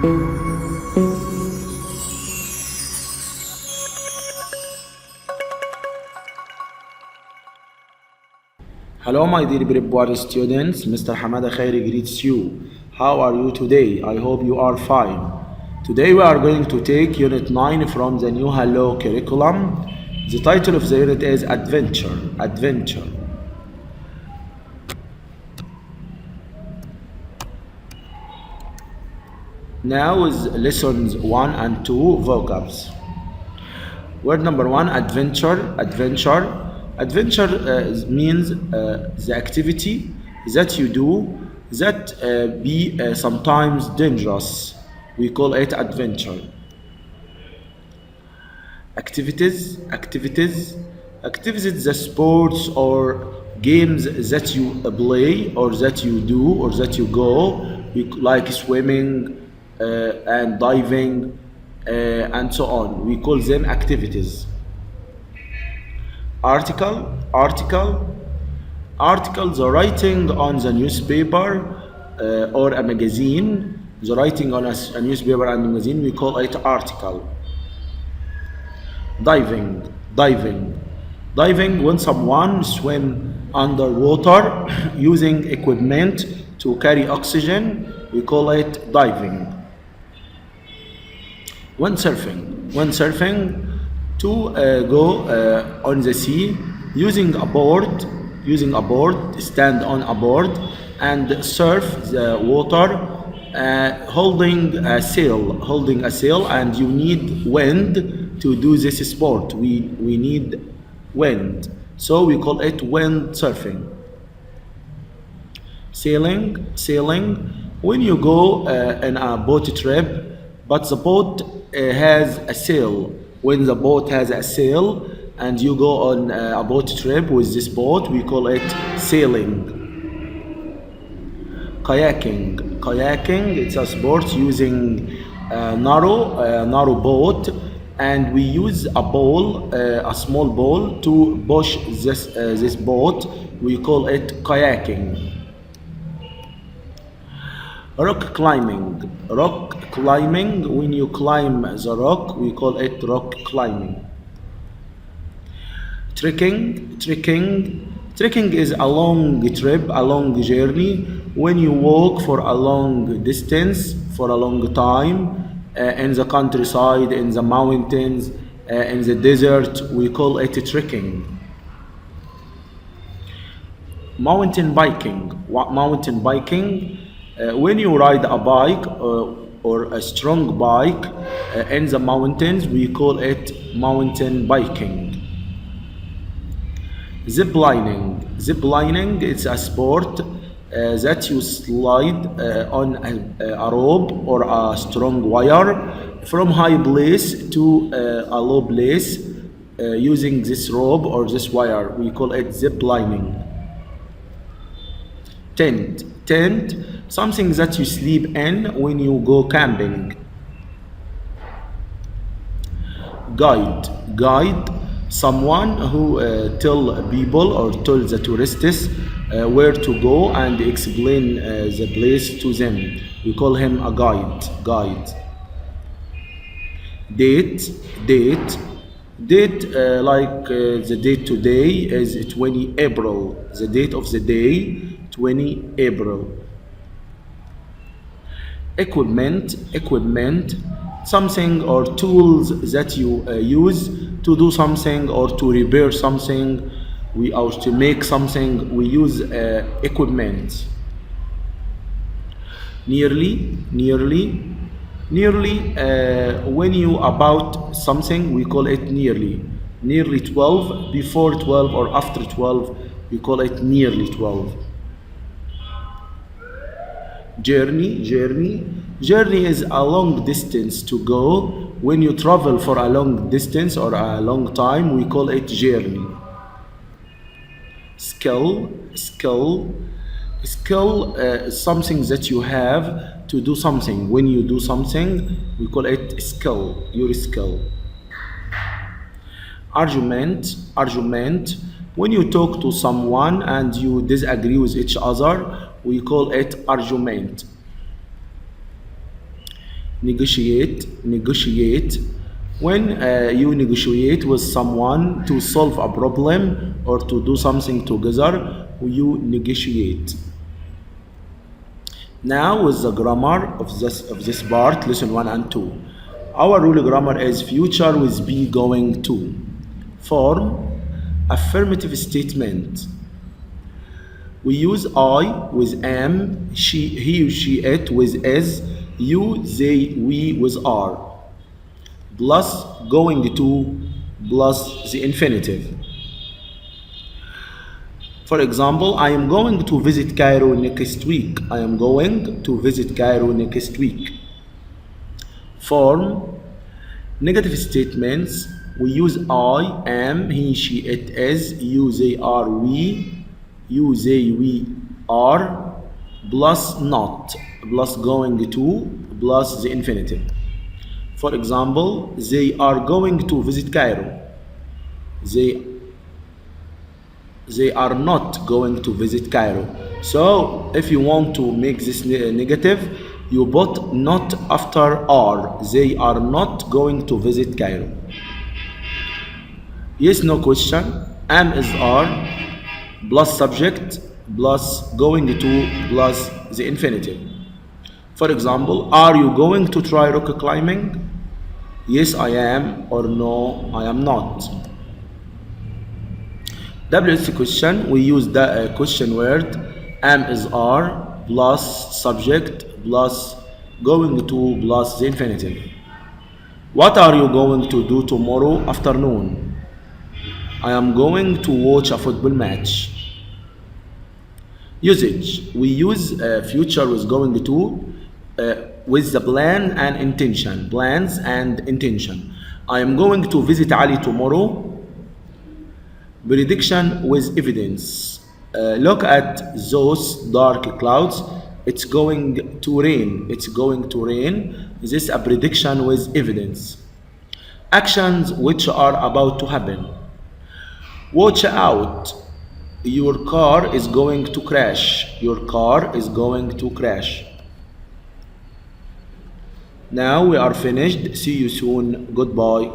Hello, my dear Prep students. Mr. Hamada Khairi greets you. How are you today? I hope you are fine. Today we are going to take Unit 9 from the new Hello curriculum. The title of the unit is Adventure. Adventure. Now is lessons 1 and 2 vocabs. Word number 1, adventure. Adventure. Adventure means the activity that you do that be sometimes dangerous. We call it adventure. Activities, the sports or games that you play or that you do or that you go, like swimming and diving and so on. We call them activities. Article, the writing on the newspaper or a magazine. The writing on a newspaper and magazine, we call it article. Diving, when someone swim underwater using equipment to carry oxygen, we call it diving. Windsurfing, to go on the sea using a board, stand on a board and surf the water holding a sail, and you need wind to do this sport. We need wind, so we call it windsurfing. Sailing, when you go in a boat trip, but the boat has a sail. When the boat has a sail and you go on a boat trip with this boat, we call it sailing. Kayaking, it's a sport using a narrow boat, and we use a small ball to push this boat. We call it kayaking. Rock climbing, when you climb the rock, we call it rock climbing. Trekking is a long trip, a long journey, when you walk for a long distance, for a long time, in the countryside, in the mountains, in the desert, we call it trekking. Mountain biking, when you ride a bike or a strong bike in the mountains, we call it mountain biking. Ziplining, it's a sport that you slide on a rope or a strong wire from high place to a low place using this rope or this wire. We call it ziplining. Tent, something that you sleep in when you go camping. Guide, someone who tell people or tell the tourists where to go and explain the place to them. We call him a guide. Date, like the date today is 20 April. The date of the day, 20 April. Equipment, something or tools that you use to do something or to repair something, or to make something. We use equipment. Nearly, when you about something, we call it nearly. Nearly 12, before 12 or after 12, we call it nearly 12. Journey is a long distance to go. When you travel for a long distance or a long time, we call it journey. Skill is something that you have to do something. When you do something, we call it skill, your skill. Argument, when you talk to someone and you disagree with each other, we call it argument. negotiate. When you negotiate with someone to solve a problem or to do something together, you negotiate. Now with the grammar of this part, lesson 1 and 2. Our rule grammar is future with be going to. Form affirmative statement. We use I with am, she, he, she, it with is, you, they, we with are, plus going to plus the infinitive. For example, I am going to visit Cairo next week. I am going to visit Cairo next week. Form negative statements. We use I, am, he, she, it is, you, they, are, we, you, they, we, are, plus not, plus going to, plus the infinitive. For example, they are going to visit Cairo. They are not going to visit Cairo. So if you want to make this negative, you put not after are. They are not going to visit Cairo. Yes, no question. Am is are plus subject plus going to plus the infinitive. For example, are you going to try rock climbing? Yes, I am, or no, I am not. WH question, we use the question word am is are plus subject plus going to plus the infinitive. What are you going to do tomorrow afternoon? I am going to watch a football match. Usage, we use future with going to with the plan and intention, plans and intention. I am going to visit Ali tomorrow. Prediction with evidence. Look at those dark clouds. It's going to rain. It's going to rain. This is a prediction with evidence. Actions which are about to happen. Watch out. Your car is going to crash. Your car is going to crash. Now we are finished. See you soon. Goodbye.